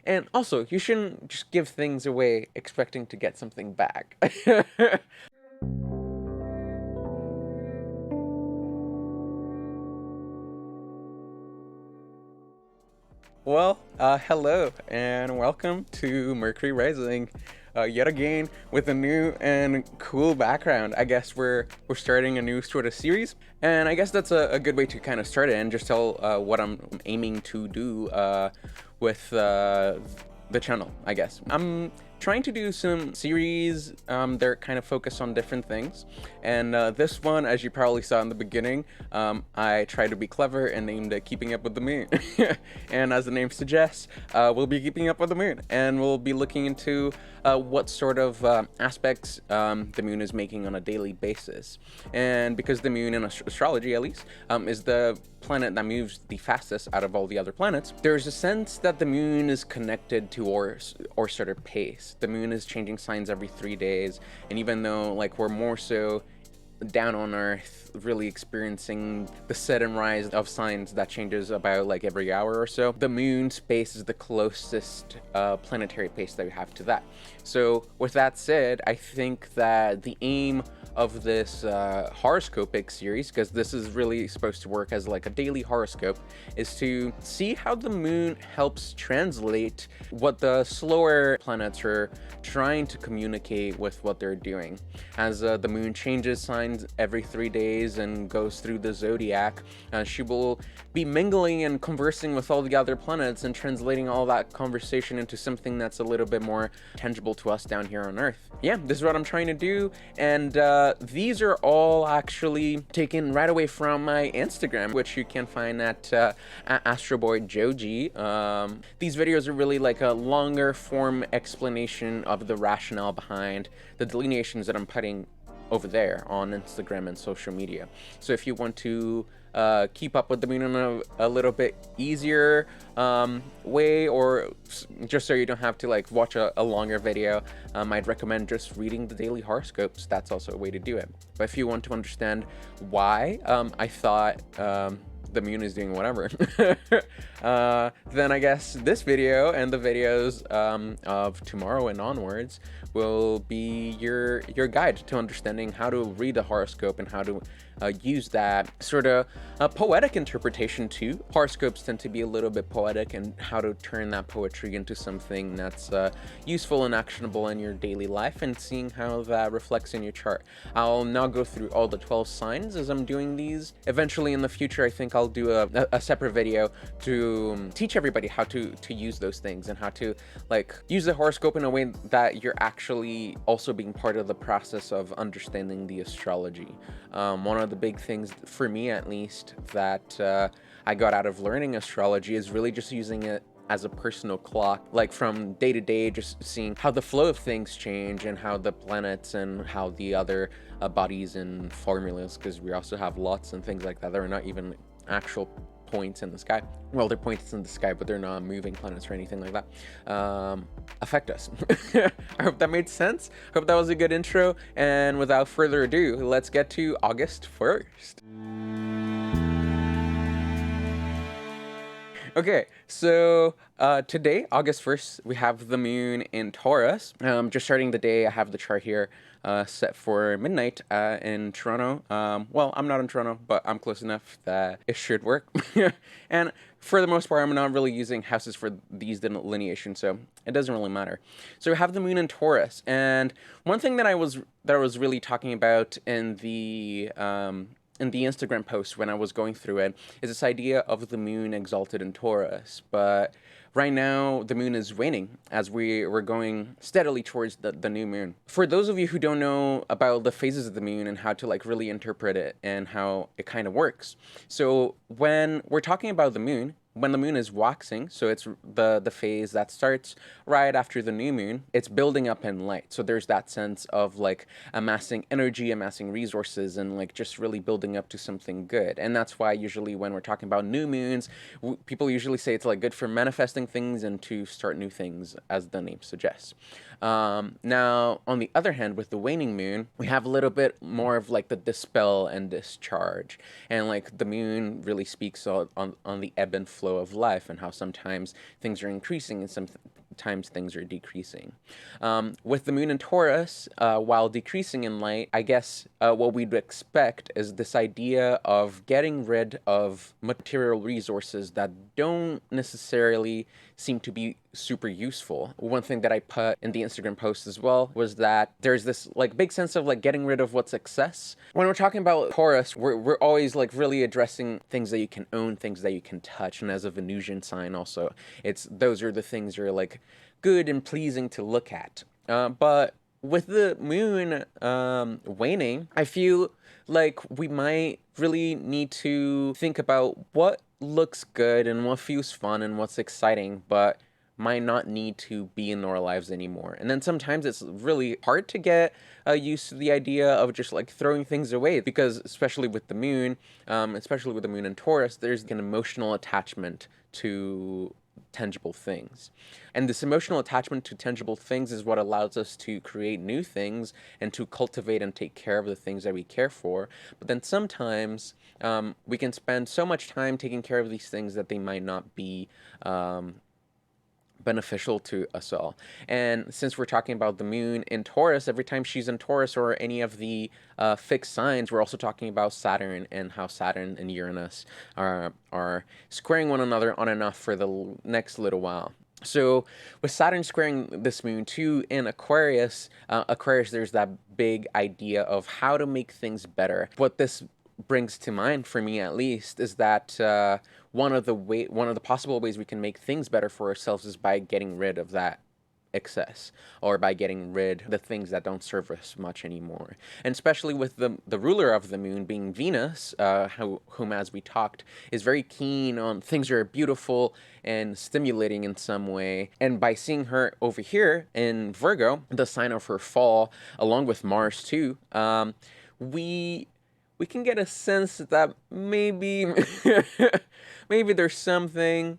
And also, you shouldn't just give things away expecting to get something back. Well, hello and welcome to Mercury Rising, yet again with a new and cool background. I guess we're starting a new sort of series, and I guess that's a good way to kind of start it and just tell what I'm aiming to do with the channel. I guess I'm trying to do some series. They're kind of focused on different things, and this one, as you probably saw in the beginning, I tried to be clever and named it Keeping Up with the Moon. And as the name suggests, we'll be keeping up with the moon, and we'll be looking into what sort of aspects the moon is making on a daily basis. And because the moon, in astrology at least, is the planet that moves the fastest out of all the other planets, there's a sense that the moon is connected to our sort of pace. The moon is changing signs every 3 days, and even though like we're more so down on Earth, really experiencing the set and rise of signs that changes about like every hour or so, the moon's pace is the closest planetary pace that we have to that. So with that said, I think that the aim of this horoscopic series, because this is really supposed to work as like a daily horoscope, is to see how the moon helps translate what the slower planets are trying to communicate with what they're doing. As the moon changes signs every 3 days and goes through the zodiac, she will be mingling and conversing with all the other planets and translating all that conversation into something that's a little bit more tangible to us down here on Earth. Yeah, this is what I'm trying to do, and these are all actually taken right away from my Instagram, which you can find at AstroBoyJoji. These videos are really like a longer form explanation of the rationale behind the delineations that I'm putting over there on Instagram and social media. So if you want to keep up with the moon in a little bit easier way, or just so you don't have to like watch a longer video, I'd recommend just reading the daily horoscopes. That's also a way to do it. But if you want to understand why I thought the moon is doing whatever, then I guess this video and the videos of tomorrow and onwards will be your guide to understanding how to read the horoscope and how to use that sort of poetic interpretation too. Horoscopes tend to be a little bit poetic, and how to turn that poetry into something that's useful and actionable in your daily life, and seeing how that reflects in your chart. I'll now go through all the 12 signs as I'm doing these. Eventually in the future, I think I'll do a separate video to teach everybody how to use those things and how to like use the horoscope in a way that you're actually also being part of the process of understanding the astrology. One of the big things, for me at least, that I got out of learning astrology is really just using it as a personal clock, like from day to day, just seeing how the flow of things change and how the planets and how the other bodies and formulas, because we also have lots and things like that. They're not even actual points in the sky. Well, they're points in the sky, but they're not moving planets or anything like that. Affect us. I hope that made sense. Hope that was a good intro. And without further ado, let's get to August 1st. Okay, so today, August 1st, we have the moon in Taurus. Just starting the day, I have the chart here set for midnight in Toronto. Well, I'm not in Toronto, but I'm close enough that it should work. And for the most part, I'm not really using houses for these delineations, so it doesn't really matter. So we have the moon in Taurus, and one thing that I was really talking about in the Instagram post when I was going through it is this idea of the moon exalted in Taurus. But right now, the moon is waning as we're going steadily towards the new moon. For those of you who don't know about the phases of the moon and how to like really interpret it and how it kind of works. So when we're talking about the moon, when the moon is waxing, so it's the phase that starts right after the new moon, it's building up in light. So there's that sense of like amassing energy, amassing resources, and like just really building up to something good. And that's why usually when we're talking about new moons, people usually say it's like good for manifesting things and to start new things, as the name suggests. Now, on the other hand, with the waning moon, we have a little bit more of like the dispel and discharge. And like the moon really speaks on the ebb and flow flow of life and how sometimes things are increasing and sometimes things are decreasing. With the moon in Taurus, while decreasing in light, I guess what we'd expect is this idea of getting rid of material resources that don't necessarily seem to be super useful. One thing that I put in the Instagram post as well was that there's this like big sense of like getting rid of what's excess. When we're talking about Taurus, we're always like really addressing things that you can own, things that you can touch, and as a Venusian sign also, it's those are the things that are like good and pleasing to look at. But with the moon waning, I feel like we might really need to think about what looks good and what feels fun and what's exciting, but might not need to be in our lives anymore. And then sometimes it's really hard to get used to the idea of just like throwing things away, because especially with the moon, especially with the moon in Taurus, there's an emotional attachment to tangible things. And this emotional attachment to tangible things is what allows us to create new things and to cultivate and take care of the things that we care for. But then sometimes we can spend so much time taking care of these things that they might not be beneficial to us all. And since we're talking about the moon in Taurus, every time she's in Taurus or any of the fixed signs, we're also talking about Saturn and how Saturn and Uranus are squaring one another on and off for the next little while. So with Saturn squaring this moon too in Aquarius, there's that big idea of how to make things better. What this brings to mind, for me at least, is that one of the possible ways we can make things better for ourselves is by getting rid of that excess, or by getting rid of the things that don't serve us much anymore. And especially with the ruler of the moon being Venus, whom, as we talked, is very keen on things that are beautiful and stimulating in some way. And by seeing her over here in Virgo, the sign of her fall, along with Mars too, we can get a sense that maybe maybe there's something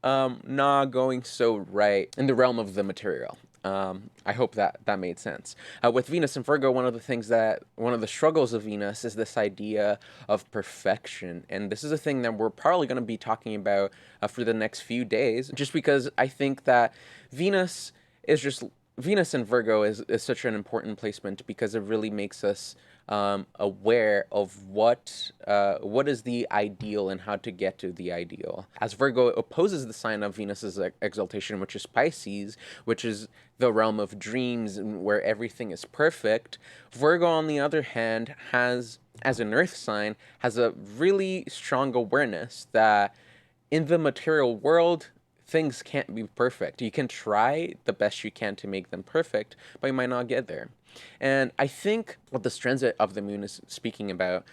not going so right in the realm of the material. I hope that made sense. With Venus and Virgo, one of the struggles of Venus is this idea of perfection. And this is a thing that we're probably going to be talking about for the next few days, just because I think that Venus and Virgo is such an important placement, because it really makes us aware of what is the ideal and how to get to the ideal. As Virgo opposes the sign of Venus's exaltation, which is Pisces, which is the realm of dreams and where everything is perfect, Virgo, on the other hand, has, as an earth sign, has a really strong awareness that in the material world, things can't be perfect. You can try the best you can to make them perfect, but you might not get there. And I think what this transit of the moon is speaking about,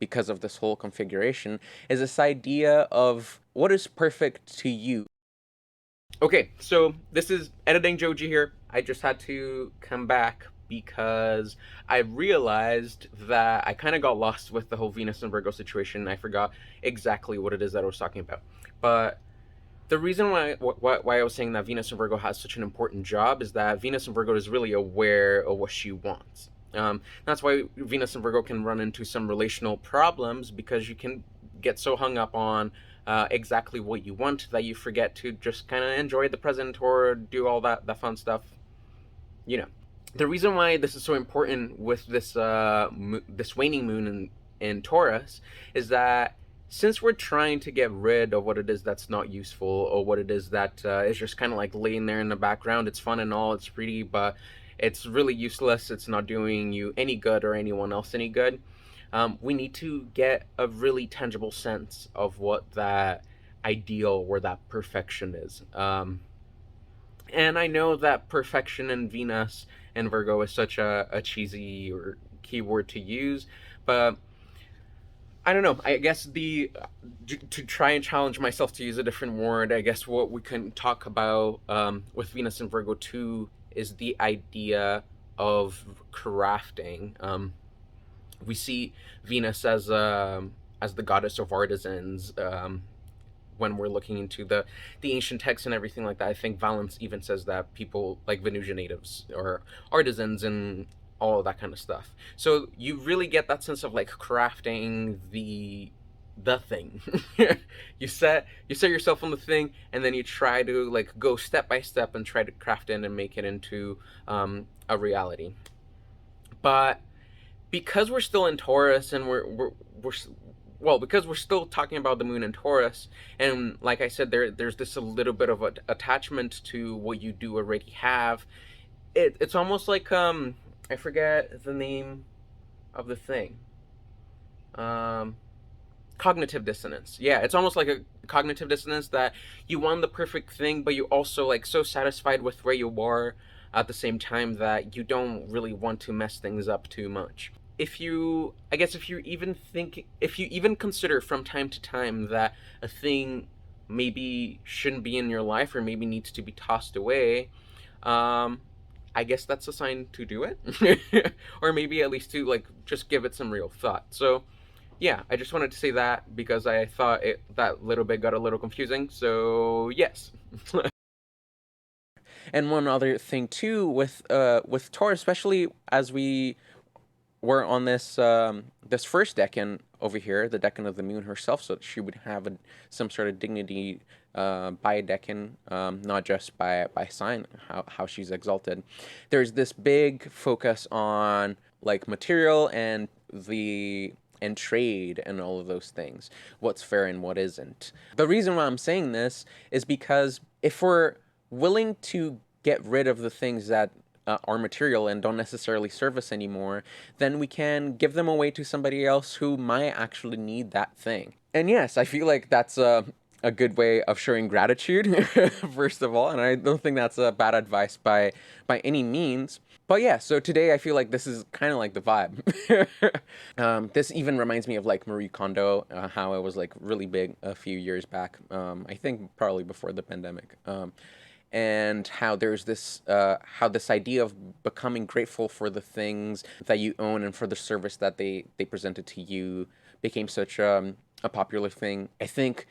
because of this whole configuration, is this idea of what is perfect to you. Okay, so this is Editing Joji here. I just had to come back because I realized that I kind of got lost with the whole Venus and Virgo situation. I forgot exactly what it is that I was talking about. But the reason why I was saying that Venus and Virgo has such an important job is that Venus and Virgo is really aware of what she wants. That's why Venus and Virgo can run into some relational problems, because you can get so hung up on exactly what you want that you forget to just kind of enjoy the present or do all that fun stuff. You know, the reason why this is so important with this this waning moon in Taurus is that since we're trying to get rid of what it is that's not useful, or what it is that is just kind of like laying there in the background, it's fun and all, it's pretty, but it's really useless, it's not doing you any good or anyone else any good, we need to get a really tangible sense of what that ideal or that perfection is. And I know that perfection in Venus and Virgo is such a cheesy or keyword to use, but I don't know. I guess to try and challenge myself to use a different word, I guess what we can talk about with Venus and Virgo too is the idea of crafting. We see Venus as the goddess of artisans. When we're looking into the ancient texts and everything like that, I think Valence even says that people like Venusian natives or artisans and all of that kind of stuff. So you really get that sense of like crafting the the thing. You set yourself on the thing, and then you try to like go step by step and try to craft it and make it into a reality. But because we're still in Taurus and we're well, because we're still talking about the moon in Taurus, and like I said, there's this a little bit of attachment to what you do already have. It's almost like I forget the name of the thing. Um, Cognitive dissonance. Yeah, it's almost like a cognitive dissonance that you want the perfect thing, but you also like so satisfied with where you are at the same time that you don't really want to mess things up too much. If you, I guess, if you even consider from time to time that a thing maybe shouldn't be in your life or maybe needs to be tossed away, um, I guess that's a sign to do it, or maybe at least to like just give it some real thought. So yeah, I just wanted to say that because I thought that little bit got a little confusing. So yes. And one other thing too with Taurus, especially as we're on this first decan over here, the decan of the moon herself, so that she would have some sort of dignity by decan, not just by sign, how she's exalted. There's this big focus on like material and trade and all of those things, what's fair and what isn't. The reason why I'm saying this is because if we're willing to get rid of the things that are material and don't necessarily serve us anymore, then we can give them away to somebody else who might actually need that thing. And yes, I feel like that's a good way of showing gratitude, first of all, and I don't think that's a bad advice by any means. But yeah, so today I feel like this is kind of like the vibe. This even reminds me of like Marie Kondo, how it was like really big a few years back. I think probably before the pandemic. And how there's this how this idea of becoming grateful for the things that you own and for the service that they presented to you became such a popular thing. I think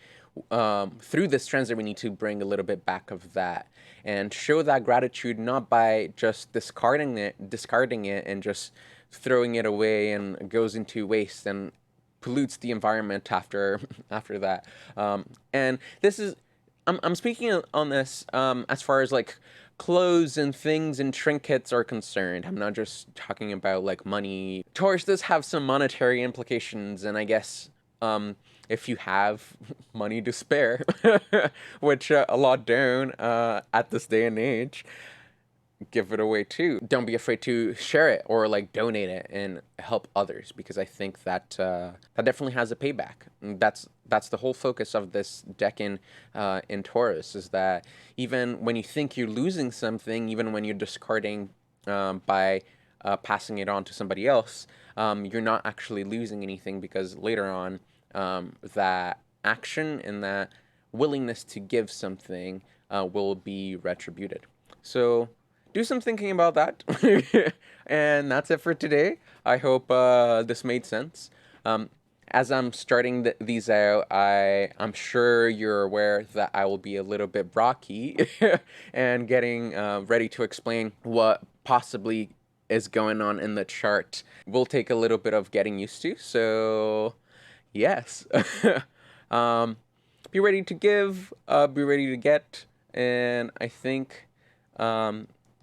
through this transit we need to bring a little bit back of that and show that gratitude, not by just discarding it and just throwing it away and it goes into waste and pollutes the environment after that. And this is I'm speaking on this as far as like clothes and things and trinkets are concerned. I'm not just talking about like money. Taurus does have some monetary implications, and I guess if you have money to spare, which a lot don't at this day and age, give it away too. Don't be afraid to share it or like donate it and help others, because I think that that definitely has a payback. And that's the whole focus of this deck in Taurus, is that even when you think you're losing something, even when you're discarding by passing it on to somebody else, you're not actually losing anything, because later on that action and that willingness to give something will be retributed. So do some thinking about that. And that's it for today. I hope this made sense. As I'm starting these out, I'm sure you're aware that I will be a little bit brocky and getting ready to explain what possibly is going on in the chart. Will take a little bit of getting used to. So, yes. um, be ready to give, be ready to get, and I think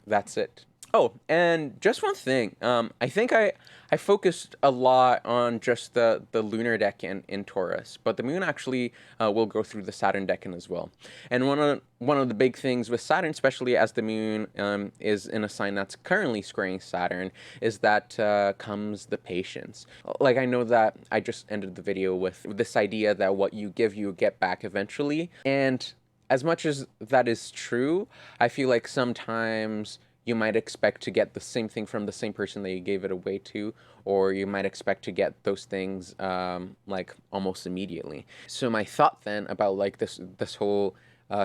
that's it. Oh, and just one thing. I think I focused a lot on just the lunar decan in Taurus, but the moon actually will go through the Saturn decan as well. And one of the big things with Saturn, especially as the moon is in a sign that's currently squaring Saturn, is that comes the patience. Like, I know that I just ended the video with this idea that what you give, you get back eventually, and as much as that is true, I feel like sometimes you might expect to get the same thing from the same person that you gave it away to, or you might expect to get those things like almost immediately. So my thought then about like this whole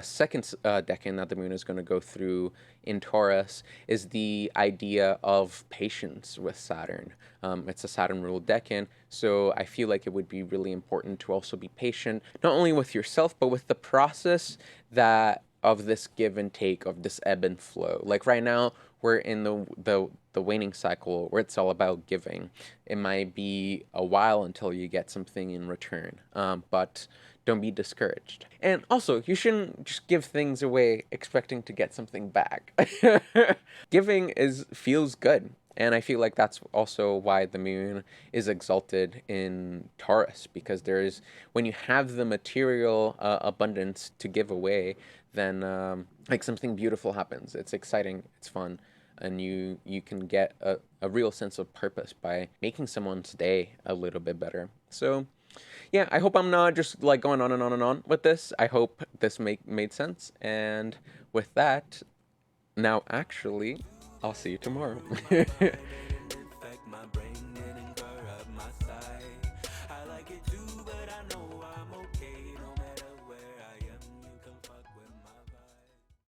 second decan that the moon is going to go through in Taurus is the idea of patience with Saturn. It's a Saturn ruled decan, so I feel like it would be really important to also be patient, not only with yourself, but with the process that of this give and take, of this ebb and flow. Like right now, we're in the waning cycle where it's all about giving. It might be a while until you get something in return, but don't be discouraged. And also, you shouldn't just give things away expecting to get something back. Giving feels good. And I feel like that's also why the moon is exalted in Taurus, because when you have the material abundance to give away, then like something beautiful happens. It's exciting, it's fun, and you can get a real sense of purpose by making someone's day a little bit better. So yeah, I hope I'm not just like going on and on and on with this. I hope this made sense. And with that, now actually, I'll see you tomorrow.